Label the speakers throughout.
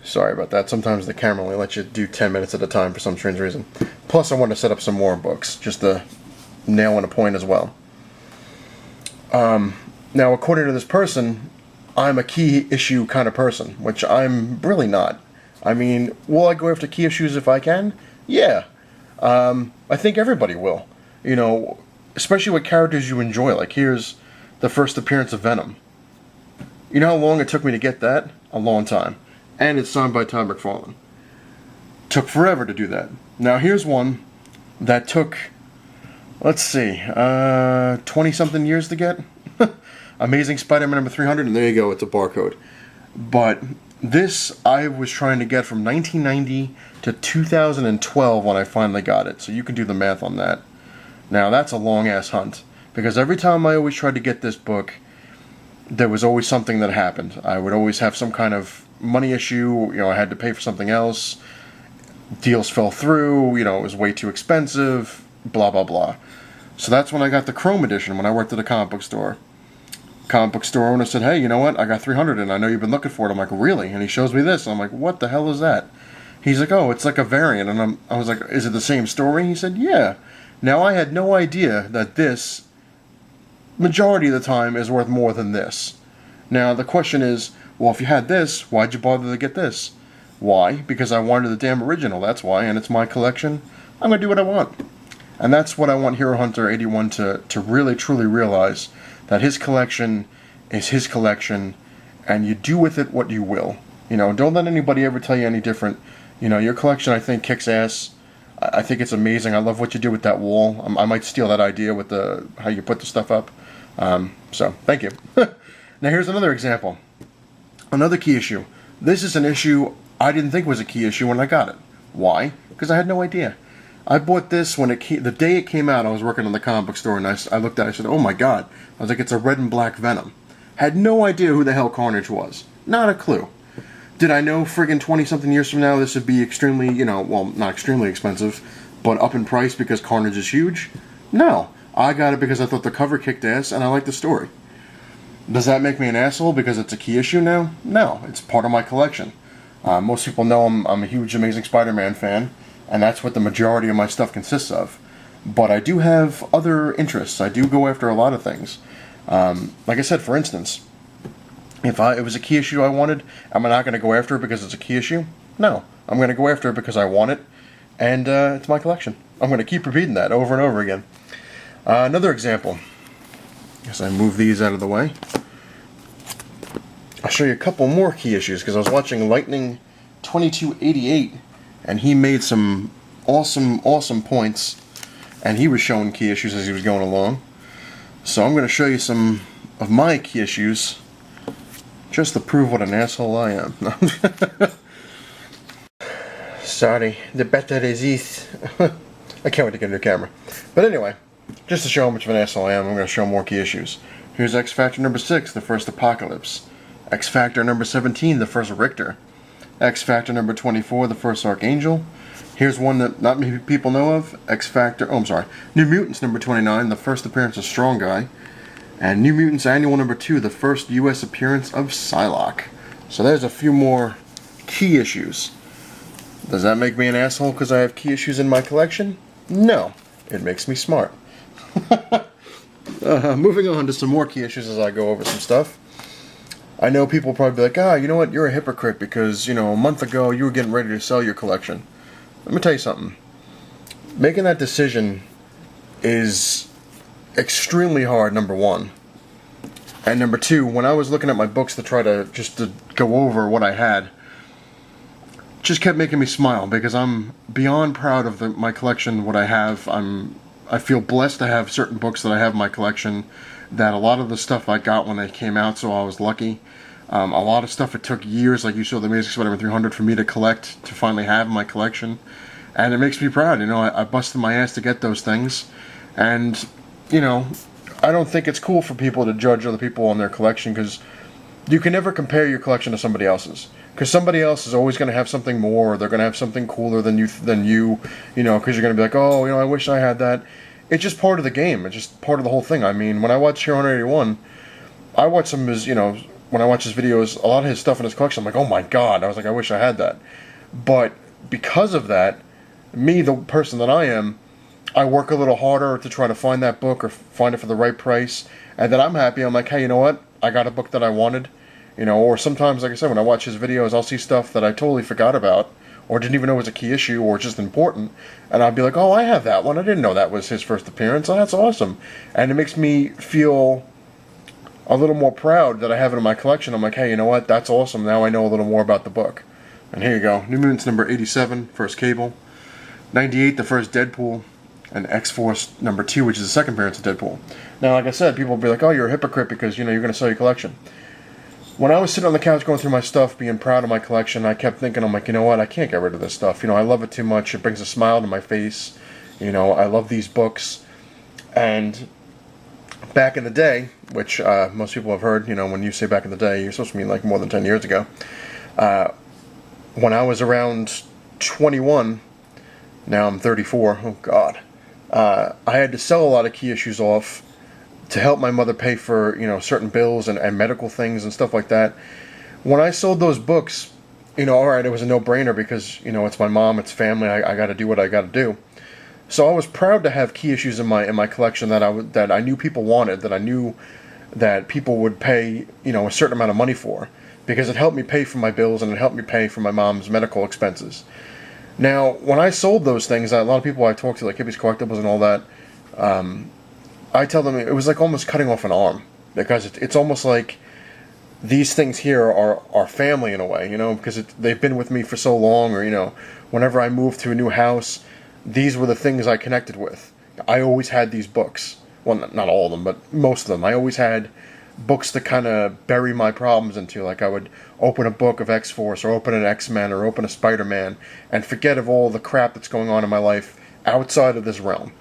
Speaker 1: Sorry about that. Sometimes the camera only lets you do 10 minutes at a time for some strange reason. Plus, I want to set up some more books, just to nail in a point as well. Now, according to this person, I'm a key issue kind of person, which I'm really not. I mean, will I go after key issues if I can? Yeah. I think everybody will. You know, especially with characters you enjoy. Like, here's the first appearance of Venom. You know how long it took me to get that? A long time. And it's signed by Todd McFarlane. Took forever to do that. Now, here's one that took, let's see, 20-something years to get. Amazing Spider-Man number 300, and there you go, it's a barcode. But this I was trying to get from 1990 to 2012 when I finally got it, so you can do the math on that. Now, that's a long-ass hunt, because every time I always tried to get this book, there was always something that happened. I would always have some kind of money issue, you know, I had to pay for something else, deals fell through, you know, it was way too expensive, blah, blah, blah. So that's when I got the Chrome edition when I worked at a comic book store. Comic book store owner said, hey, you know what, I got 300 and I know you've been looking for it. I'm like, really? And he shows me this. I'm like, what the hell is that? He's like, oh, it's like a variant. And I was like, is it the same story? He said, yeah. Now, I had no idea that this, majority of the time, is worth more than this. Now, the question is, well, if you had this, why'd you bother to get this? Why? Because I wanted the damn original, that's why, and it's my collection. I'm going to do what I want. And that's what I want Hero Hunter 81 to really, truly realize, that his collection is his collection, and you do with it what you will. You know, don't let anybody ever tell you any different. You know, your collection, I think, kicks ass. I think it's amazing. I love what you do with that wall. I might steal that idea with how you put the stuff up. So, thank you. Now, here's another example. Another key issue. This is an issue I didn't think was a key issue when I got it. Why? Because I had no idea. I bought this when the day it came out. I was working in the comic book store, and I looked at it, I said, oh my god. I was like, it's a red and black Venom. Had no idea who the hell Carnage was. Not a clue. Did I know friggin' 20-something years from now this would be extremely, you know, well, not extremely expensive, but up in price because Carnage is huge? No. I got it because I thought the cover kicked ass, and I liked the story. Does that make me an asshole because it's a key issue now? No. It's part of my collection. Most people know I'm a huge Amazing Spider-Man fan, and that's what the majority of my stuff consists of. But I do have other interests. I do go after a lot of things. Like I said, for instance, if it was a key issue I wanted, am I not going to go after it because it's a key issue? No. I'm going to go after it because I want it, and it's my collection. I'm going to keep repeating that over and over again. Another example. As I move these out of the way, I'll show you a couple more key issues, because I was watching Lightning 2288, and he made some awesome points, and he was showing key issues as he was going along. So I'm going to show you some of my key issues, just to prove what an asshole I am. Sorry, the better is. I can't wait to get a new camera. But anyway, just to show how much of an asshole I am, I'm going to show more key issues. Here's X Factor number 6, the first Apocalypse. X Factor number 17, the first Richter. X Factor number 24, the first Archangel. Here's one that not many people know of. New Mutants number 29, the first appearance of Strong Guy. And New Mutants Annual number 2, the first U.S. appearance of Psylocke. So there's a few more key issues. Does that make me an asshole because I have key issues in my collection? No. It makes me smart. Moving on to some more key issues as I go over some stuff. I know people will probably be like, you know what, you're a hypocrite because, you know, a month ago you were getting ready to sell your collection. Let me tell you something. Making that decision is extremely hard, number one. And number two, when I was looking at my books to try to go over what I had, just kept making me smile because I'm beyond proud of my collection, what I have. I feel blessed to have certain books that I have in my collection, that a lot of the stuff I got when they came out, so I was lucky. A lot of stuff it took years, like you saw the Amazing Spider-Man 300, for me to collect, to finally have in my collection. And it makes me proud, you know, I busted my ass to get those things. And, you know, I don't think it's cool for people to judge other people on their collection, because you can never compare your collection to somebody else's. Because somebody else is always going to have something more, or they're going to have something cooler than you know, because you're going to be like, oh, you know, I wish I had that. It's just part of the game. It's just part of the whole thing. I mean, when I watched Hero Hunter 81, I watched some of his, you know, when I watch his videos, a lot of his stuff in his collection, I'm like, oh my god, I was like, I wish I had that. But because of that, me, the person that I am, I work a little harder to try to find that book or find it for the right price, and then I'm happy. I'm like, hey, you know what? I got a book that I wanted, you know. Or sometimes, like I said, when I watch his videos, I'll see stuff that I totally forgot about, or didn't even know was a key issue, or just important, and I'll be like, oh, I have that one. I didn't know that was his first appearance. Oh, that's awesome, and it makes me feel a little more proud that I have it in my collection. I'm like, hey, you know what? That's awesome. Now I know a little more about the book. And here you go. New Mutants number 87, first Cable. 98, the first Deadpool. And X-Force number 2, which is the second appearance of Deadpool. Now, like I said, people will be like, oh, you're a hypocrite because, you know, you're going to sell your collection. When I was sitting on the couch going through my stuff, being proud of my collection, I kept thinking, I'm like, you know what? I can't get rid of this stuff. You know, I love it too much. It brings a smile to my face. You know, I love these books. And back in the day, which most people have heard, you know, when you say back in the day, you're supposed to mean like more than 10 years ago. When I was around 21, now I'm 34, oh God, I had to sell a lot of key issues off to help my mother pay for, you know, certain bills and medical things and stuff like that. When I sold those books, you know, alright, it was a no-brainer because, you know, it's my mom, it's family, I got to do what I got to do. So I was proud to have key issues in my collection that I knew people wanted, that I knew that people would pay, you know, a certain amount of money for, because it helped me pay for my bills and it helped me pay for my mom's medical expenses. Now, when I sold those things, a lot of people I talked to, like Hippies Collectibles and all that, I tell them it was like almost cutting off an arm, because it's almost like these things here are family in a way, you know, because they've been with me for so long, or, you know, whenever I moved to a new house, these were the things I connected with. I always had these books. Well, not all of them, but most of them. I always had books to kind of bury my problems into. Like I would open a book of X-Force, or open an X-Men, or open a Spider-Man, and forget of all the crap that's going on in my life outside of this realm.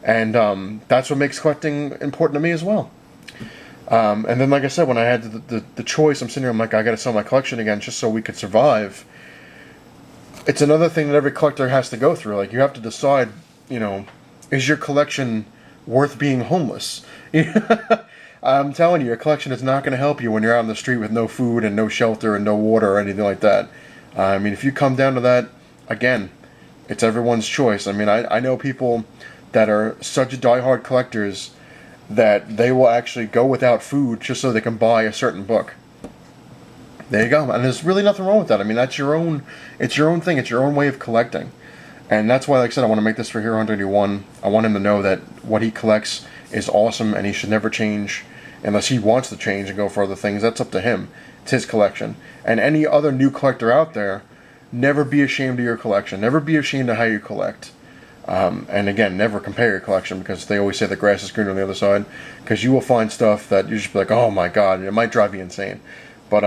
Speaker 1: And that's what makes collecting important to me as well. And then, like I said, when I had the choice, I'm sitting here, I'm like, I got to sell my collection again just so we could survive. It's another thing that every collector has to go through. Like, you have to decide, you know, is your collection worth being homeless? I'm telling you, your collection is not going to help you when you're out on the street with no food and no shelter and no water or anything like that. I mean, if you come down to that, again, it's everyone's choice. I mean, I know people that are such diehard collectors that they will actually go without food just so they can buy a certain book. There you go. And there's really nothing wrong with that. I mean, that's your own, it's your own thing. It's your own way of collecting. And that's why, like I said, I want to make this for Hero Hunter 81. I want him to know that what he collects is awesome and he should never change unless he wants to change and go for other things. That's up to him. It's his collection. And any other new collector out there, never be ashamed of your collection. Never be ashamed of how you collect. And again, never compare your collection, because they always say the grass is greener on the other side. Because you will find stuff that you just be like, oh my god, it might drive you insane. But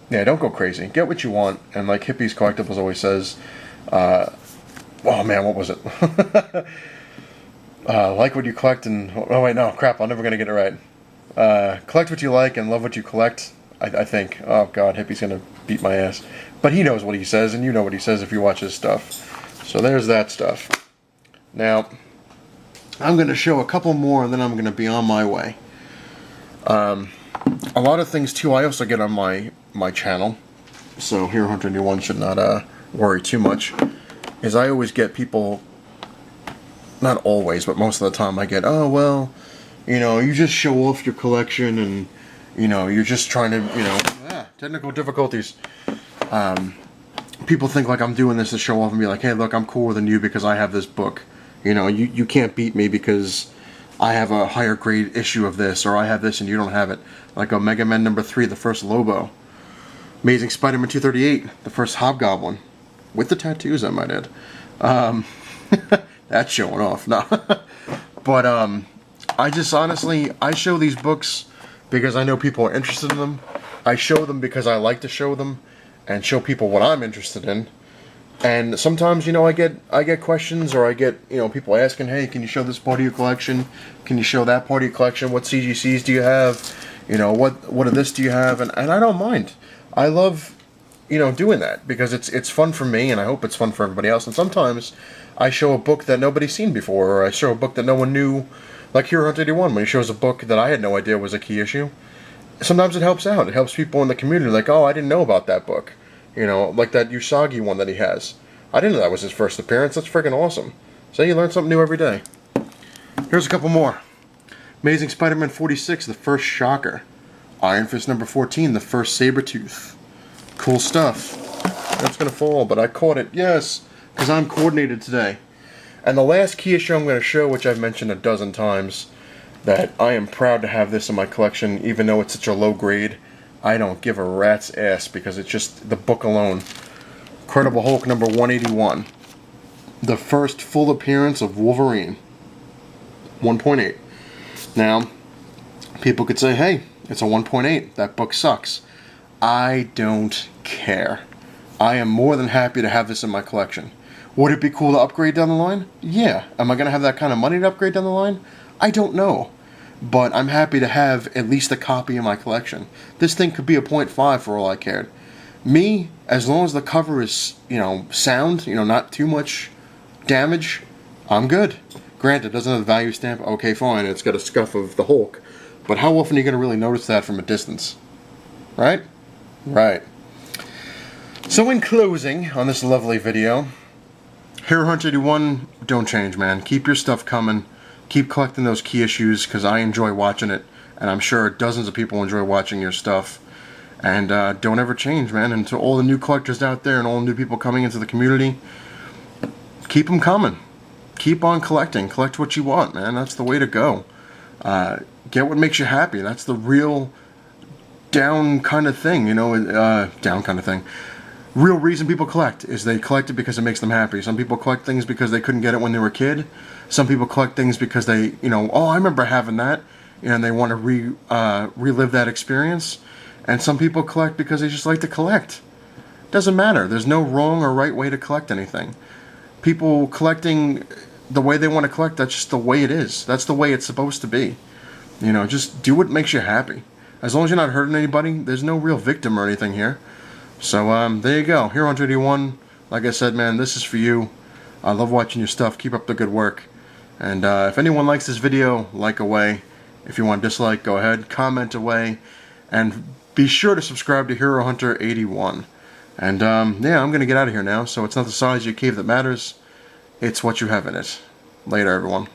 Speaker 1: yeah, don't go crazy. Get what you want. And like Hippies Collectibles always says, oh man, what was it? Like what you collect and... Oh wait, no, crap, I'm never going to get it right. Collect what you like and love what you collect, I think. Oh god, Hippie's going to beat my ass. But he knows what he says, and you know what he says if you watch his stuff. So there's that stuff. Now, I'm going to show a couple more, and then I'm going to be on my way. A lot of things, too, I also get on my channel, so Hero Hunter 1 should not worry too much, is I always get people, not always, but most of the time I get, oh, well, you know, you just show off your collection, and, you know, you're just trying to, you know, technical difficulties. People think like I'm doing this to show off and be like, hey, look, I'm cooler than you because I have this book. You know, you can't beat me because I have a higher grade issue of this, or I have this and you don't have it. Like Omega Men number 3, the first Lobo. Amazing Spider-Man 238, the first Hobgoblin. With the tattoos, I might add. That's showing off. No. But, I just honestly, I show these books because I know people are interested in them. I show them because I like to show them and show people what I'm interested in. And sometimes, you know, I get questions, or I get, you know, people asking, hey, can you show this part of your collection? Can you show that part of your collection? What CGCs do you have? You know, what of this do you have? And I don't mind. I love, you know, doing that because it's fun for me, and I hope it's fun for everybody else. And sometimes I show a book that nobody's seen before, or I show a book that no one knew, like Hero Hunter 81, when he shows a book that I had no idea was a key issue. sometimes it helps out. It helps people in the community, like, oh, I didn't know about that book. You know, like that Usagi one that he has. I didn't know that was his first appearance. That's freaking awesome. So you learn something new every day. Here's a couple more. Amazing Spider-Man 46, the first Shocker. Iron Fist number 14, the first Sabretooth. Cool stuff. That's going to fall, but I caught it. Yes, because I'm coordinated today. And the last key issue I'm going to show, which I've mentioned a dozen times, that I am proud to have this in my collection, even though it's such a low grade. I don't give a rat's ass because it's just the book alone. Incredible Hulk number 181. The first full appearance of Wolverine. 1.8. Now, people could say, hey, it's a 1.8. That book sucks. I don't care. I am more than happy to have this in my collection. Would it be cool to upgrade down the line? Yeah. Am I going to have that kind of money to upgrade down the line? I don't know. But I'm happy to have at least a copy in my collection. This thing could be a .5 for all I cared. Me, as long as the cover is, sound, not too much damage, I'm good. Granted, it doesn't have the value stamp. Okay, fine. It's got a scuff of the Hulk. But how often are you going to really notice that from a distance? Right? Right. So in closing on this lovely video, Hero Hunter 81, don't change, man. Keep your stuff coming. Keep collecting those key issues because I enjoy watching it. And I'm sure dozens of people enjoy watching your stuff. And don't ever change, man. And to all the new collectors out there and all the new people coming into the community, keep them coming. Keep on collecting. Collect what you want, man. That's the way to go. Get what makes you happy. That's the real down kind of thing, down kind of thing. Real reason people collect is they collect it because it makes them happy. Some people collect things because they couldn't get it when they were a kid. Some people collect things because they, oh, I remember having that, and they want to relive that experience. And some people collect because they just like to collect. Doesn't matter. There's no wrong or right way to collect anything. People collecting the way they want to collect, that's just the way it is. That's the way it's supposed to be. Just do what makes you happy. As long as you're not hurting anybody, there's no real victim or anything here. So, there you go. Hero Hunter 81. Like I said, man, this is for you. I love watching your stuff. Keep up the good work. And if anyone likes this video, like away. If you want to dislike, go ahead. Comment away. And be sure to subscribe to Hero Hunter 81. And, yeah, I'm going to get out of here now. So it's not the size of your cave that matters. It's what you have in it. Later, everyone.